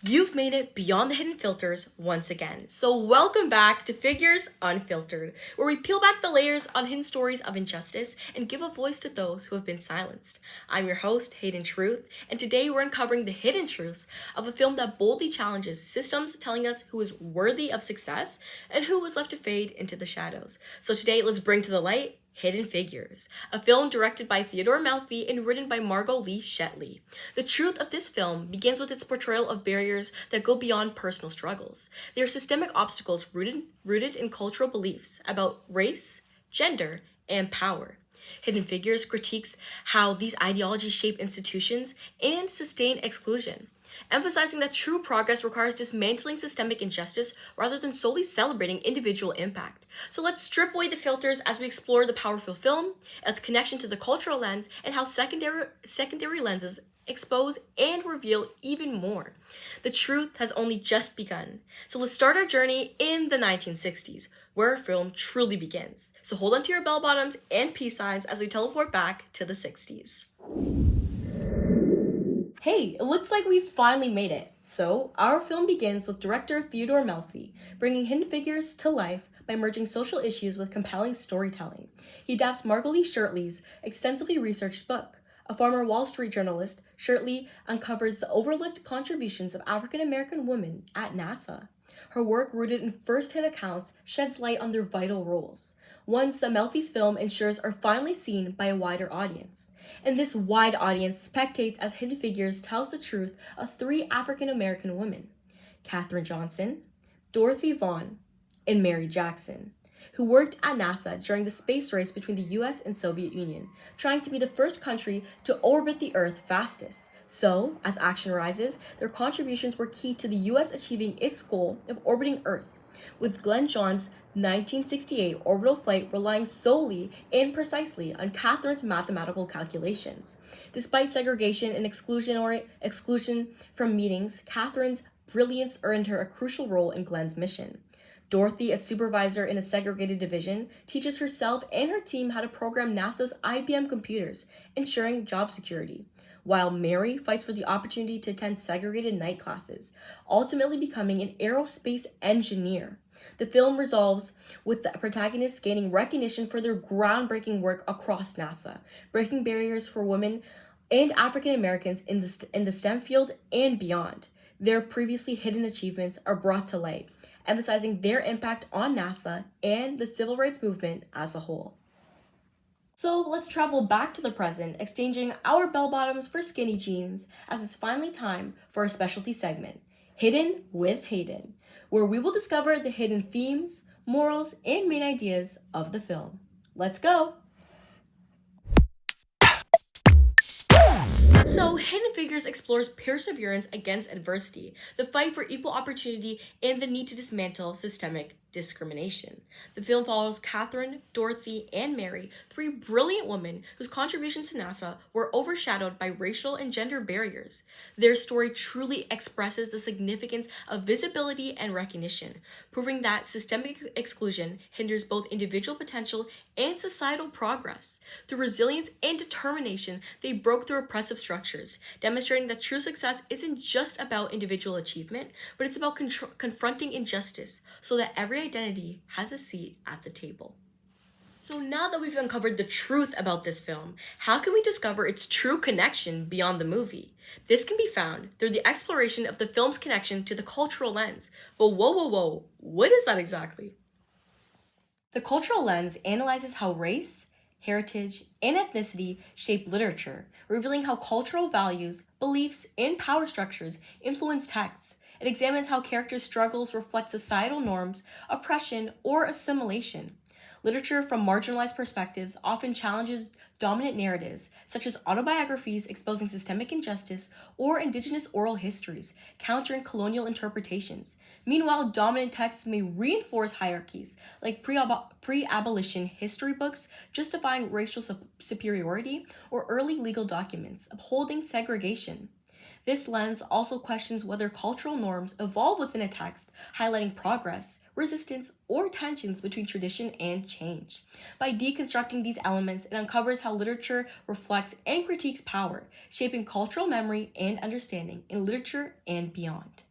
You've made it beyond the hidden filters once again. So welcome back to Figures Unfiltered, where we peel back the layers on hidden stories of injustice and give a voice to those who have been silenced. I'm your host, Hayden Truth, and today we're uncovering the hidden truths of a film that boldly challenges systems, telling us who is worthy of success and who was left to fade into the shadows. So today, let's bring to the light Hidden Figures, a film directed by Theodore Melfi and written by Margot Lee Shetley. The truth of this film begins with its portrayal of barriers that go beyond personal struggles. They are systemic obstacles rooted in cultural beliefs about race, gender, and power. Hidden Figures critiques how these ideologies shape institutions and sustain exclusion, emphasizing that true progress requires dismantling systemic injustice rather than solely celebrating individual impact. So let's strip away the filters as we explore the powerful film, its connection to the cultural lens, and how secondary lenses expose and reveal even more. The truth has only just begun. So let's start our journey in the 1960s, where our film truly begins. So hold on to your bell bottoms and peace signs as we teleport back to the 60s. Hey, it looks like we finally made it. So, our film begins with director Theodore Melfi, bringing Hidden Figures to life by merging social issues with compelling storytelling. He adapts Margot Lee Shetley's extensively researched book. A former Wall Street journalist, Shetley uncovers the overlooked contributions of African American women at NASA. Her work, rooted in first-hand accounts, sheds light on their vital roles, ones that Melfi's film ensures are finally seen by a wider audience. And this wide audience spectates as Hidden Figures tells the truth of three African American women: Katherine Johnson, Dorothy Vaughan, and Mary Jackson, who worked at NASA during the space race between the US and Soviet Union, trying to be the first country to orbit the Earth fastest. So, as action rises, their contributions were key to the US achieving its goal of orbiting Earth, with Glenn John's 1968 orbital flight relying solely and precisely on Catherine's mathematical calculations. Despite segregation and exclusion from meetings, Catherine's brilliance earned her a crucial role in Glenn's mission. Dorothy, a supervisor in a segregated division, teaches herself and her team how to program NASA's IBM computers, ensuring job security, while Mary fights for the opportunity to attend segregated night classes, ultimately becoming an aerospace engineer. The film resolves with the protagonists gaining recognition for their groundbreaking work across NASA, breaking barriers for women and African Americans in the STEM field and beyond. Their previously hidden achievements are brought to light, emphasizing their impact on NASA and the civil rights movement as a whole. So let's travel back to the present, exchanging our bell bottoms for skinny jeans, as it's finally time for our specialty segment, Hidden with Hayden, where we will discover the hidden themes, morals, and main ideas of the film. Let's go! So, Hidden Figures explores perseverance against adversity, the fight for equal opportunity, and the need to dismantle systemic discrimination. The film follows Katherine, Dorothy, and Mary, three brilliant women whose contributions to NASA were overshadowed by racial and gender barriers. Their story truly expresses the significance of visibility and recognition, proving that systemic exclusion hinders both individual potential and societal progress. Through resilience and determination, they broke through oppressive structures, demonstrating that true success isn't just about individual achievement, but it's about confronting injustice so that every identity has a seat at the table. So now that we've uncovered the truth about this film, how can we discover its true connection beyond the movie? This can be found through the exploration of the film's connection to the cultural lens. But whoa, what is that exactly? The cultural lens analyzes how race, heritage, and ethnicity shape literature, revealing how cultural values, beliefs, and power structures influence texts. It examines how characters' struggles reflect societal norms, oppression, or assimilation. Literature from marginalized perspectives often challenges dominant narratives, such as autobiographies exposing systemic injustice or indigenous oral histories, countering colonial interpretations. Meanwhile, dominant texts may reinforce hierarchies, like pre-abolition history books justifying racial superiority or early legal documents upholding segregation. This lens also questions whether cultural norms evolve within a text, highlighting progress, resistance, or tensions between tradition and change. By deconstructing these elements, it uncovers how literature reflects and critiques power, shaping cultural memory and understanding in literature and beyond.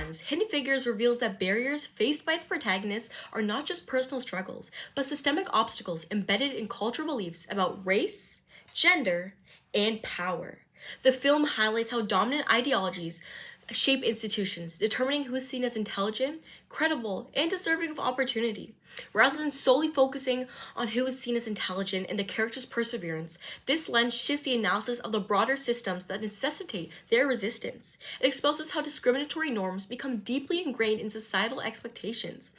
lens, Hidden Figures reveals that barriers faced by its protagonists are not just personal struggles, but systemic obstacles embedded in cultural beliefs about race, gender, and power. The film highlights how dominant ideologies shape institutions, determining who is seen as intelligent, credible, and deserving of opportunity. Rather than solely focusing on who is seen as intelligent and the character's perseverance, this lens shifts the analysis of the broader systems that necessitate their resistance. It exposes how discriminatory norms become deeply ingrained in societal expectations,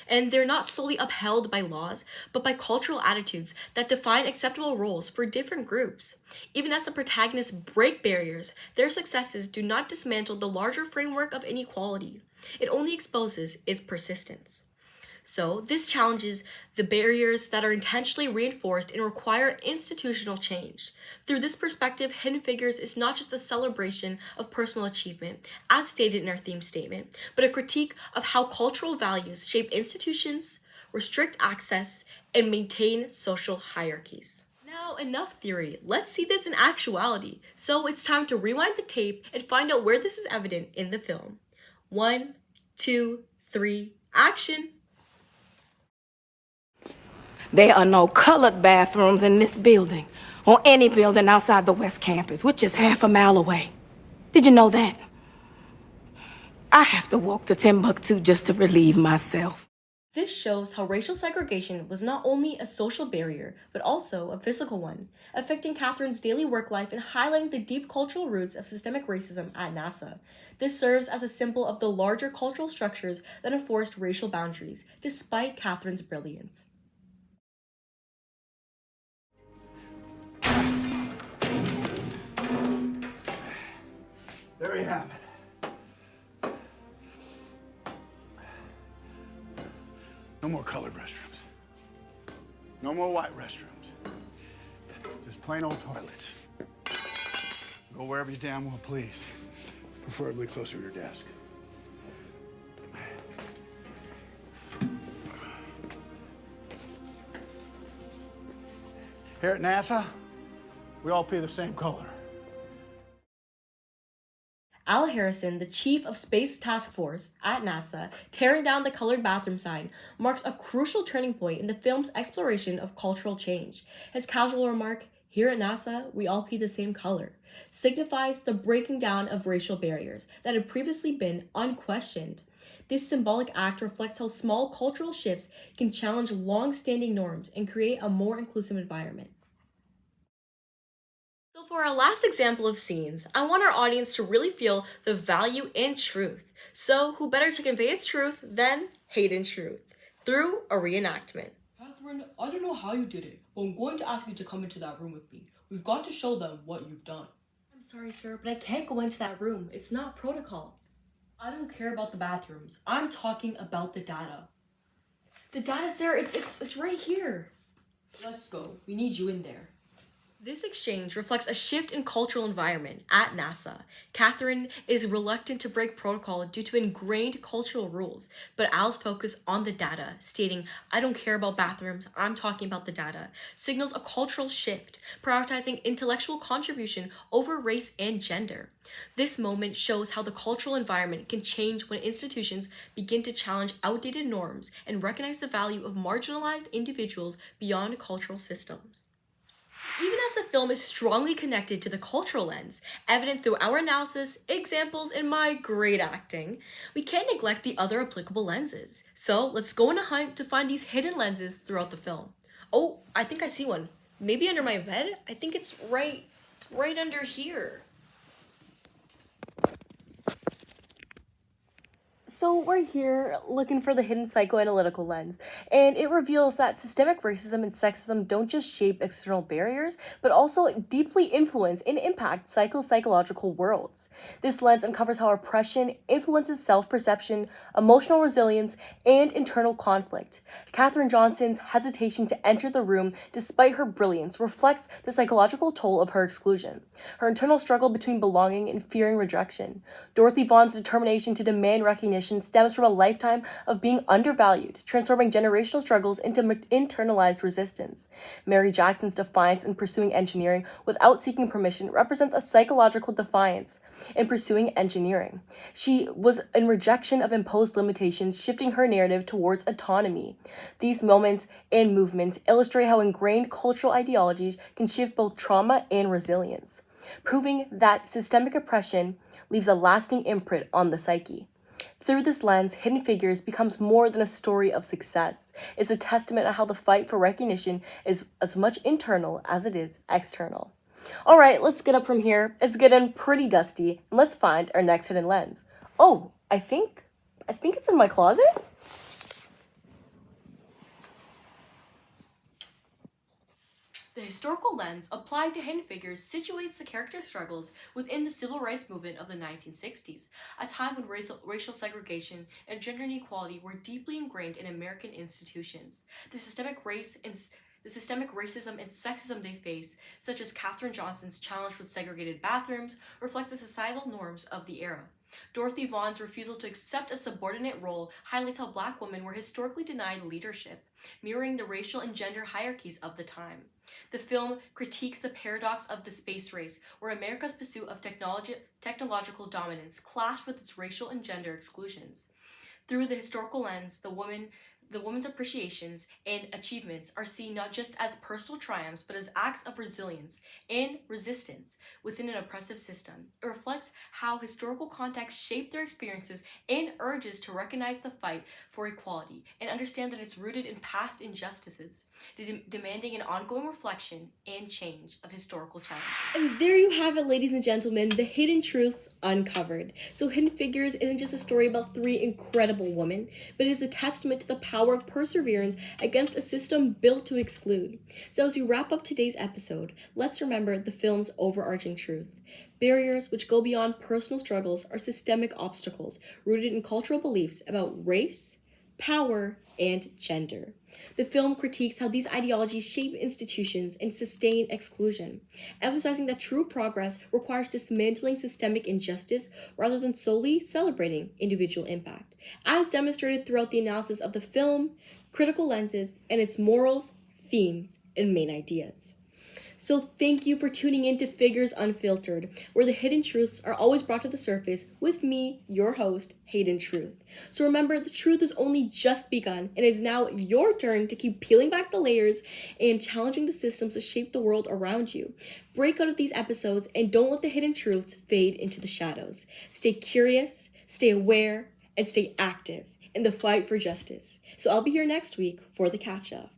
and they're not solely upheld by laws, but by cultural attitudes that define acceptable roles for different groups. Even as the protagonists break barriers, their successes do not dismantle the larger framework of inequality. It only exposes its persistence. So, this challenges the barriers that are intentionally reinforced and require institutional change. Through this perspective, Hidden Figures is not just a celebration of personal achievement, as stated in our theme statement, but a critique of how cultural values shape institutions, restrict access, and maintain social hierarchies. Now, enough theory. Let's see this in actuality. So, it's time to rewind the tape and find out where this is evident in the film. 1, 2, 3, action! There are no colored bathrooms in this building, or any building outside the West Campus, which is half a mile away. Did you know that? I have to walk to Timbuktu just to relieve myself. This shows how racial segregation was not only a social barrier, but also a physical one, affecting Catherine's daily work life and highlighting the deep cultural roots of systemic racism at NASA. This serves as a symbol of the larger cultural structures that enforced racial boundaries, despite Catherine's brilliance. There we have it. No more colored restrooms. No more white restrooms. Just plain old toilets. Go wherever you damn well please. Preferably closer to your desk. Here at NASA, we all pee the same color. Al Harrison, the chief of Space Task Force at NASA, tearing down the colored bathroom sign, marks a crucial turning point in the film's exploration of cultural change. His casual remark, "Here at NASA, we all pee the same color," signifies the breaking down of racial barriers that had previously been unquestioned. This symbolic act reflects how small cultural shifts can challenge long-standing norms and create a more inclusive environment. So for our last example of scenes, I want our audience to really feel the value and truth. So who better to convey its truth than Hayden Truth, through a reenactment. Catherine, I don't know how you did it, but I'm going to ask you to come into that room with me. We've got to show them what you've done. I'm sorry, sir, but I can't go into that room. It's not protocol. I don't care about the bathrooms. I'm talking about the data. The data's there. It's right here. Let's go. We need you in there. This exchange reflects a shift in cultural environment at NASA. Catherine is reluctant to break protocol due to ingrained cultural rules, but Al's focus on the data, stating, "I don't care about bathrooms, I'm talking about the data," signals a cultural shift, prioritizing intellectual contribution over race and gender. This moment shows how the cultural environment can change when institutions begin to challenge outdated norms and recognize the value of marginalized individuals beyond cultural systems. Even as the film is strongly connected to the cultural lens, evident through our analysis, examples, and my great acting, we can't neglect the other applicable lenses. So let's go on a hunt to find these hidden lenses throughout the film. Oh, I think I see one. Maybe under my bed? I think it's right under here. So we're here looking for the hidden psychoanalytical lens, and it reveals that systemic racism and sexism don't just shape external barriers, but also deeply influence and impact psychological worlds. This lens uncovers how oppression influences self-perception, emotional resilience, and internal conflict. Katherine Johnson's hesitation to enter the room despite her brilliance reflects the psychological toll of her exclusion, her internal struggle between belonging and fearing rejection. Dorothy Vaughn's determination to demand recognition recognition stems from a lifetime of being undervalued, transforming generational struggles into internalized resistance. Mary Jackson's defiance in pursuing engineering without seeking permission represents a psychological defiance in pursuing engineering. She was in rejection of imposed limitations, shifting her narrative towards autonomy. These moments and movements illustrate how ingrained cultural ideologies can shift both trauma and resilience, proving that systemic oppression leaves a lasting imprint on the psyche. Through this lens, Hidden Figures becomes more than a story of success. It's a testament to how the fight for recognition is as much internal as it is external. All right, let's get up from here. It's getting pretty dusty, and let's find our next hidden lens. Oh, I think it's in my closet. The historical lens applied to Hidden Figures situates the character struggles within the civil rights movement of the 1960s, a time when racial segregation and gender inequality were deeply ingrained in American institutions. The systemic racism and sexism they face, such as Katherine Johnson's challenge with segregated bathrooms, reflects the societal norms of the era. Dorothy Vaughn's refusal to accept a subordinate role highlights how Black women were historically denied leadership, mirroring the racial and gender hierarchies of the time. The film critiques the paradox of the space race, where America's pursuit of technological dominance clashed with its racial and gender exclusions. Through the historical lens, the woman's appreciations and achievements are seen not just as personal triumphs, but as acts of resilience and resistance within an oppressive system. It reflects how historical contexts shape their experiences and urges to recognize the fight for equality and understand that it's rooted in past injustices, demanding an ongoing reflection and change of historical challenges. And there you have it, ladies and gentlemen, the hidden truths uncovered. So Hidden Figures isn't just a story about three incredible women, but it is a testament to the power of perseverance against a system built to exclude. So as we wrap up today's episode, let's remember the film's overarching truth. Barriers which go beyond personal struggles are systemic obstacles rooted in cultural beliefs about race, power, and gender. The film critiques how these ideologies shape institutions and sustain exclusion, emphasizing that true progress requires dismantling systemic injustice rather than solely celebrating individual impact, as demonstrated throughout the analysis of the film, critical lenses, and its morals, themes, and main ideas. So thank you for tuning in to Figures Unfiltered, where the hidden truths are always brought to the surface with me, your host, Hayden Truth. So remember, the truth has only just begun, and it is now your turn to keep peeling back the layers and challenging the systems that shape the world around you. Break out of these episodes and don't let the hidden truths fade into the shadows. Stay curious, stay aware, and stay active in the fight for justice. So I'll be here next week for the catch-up.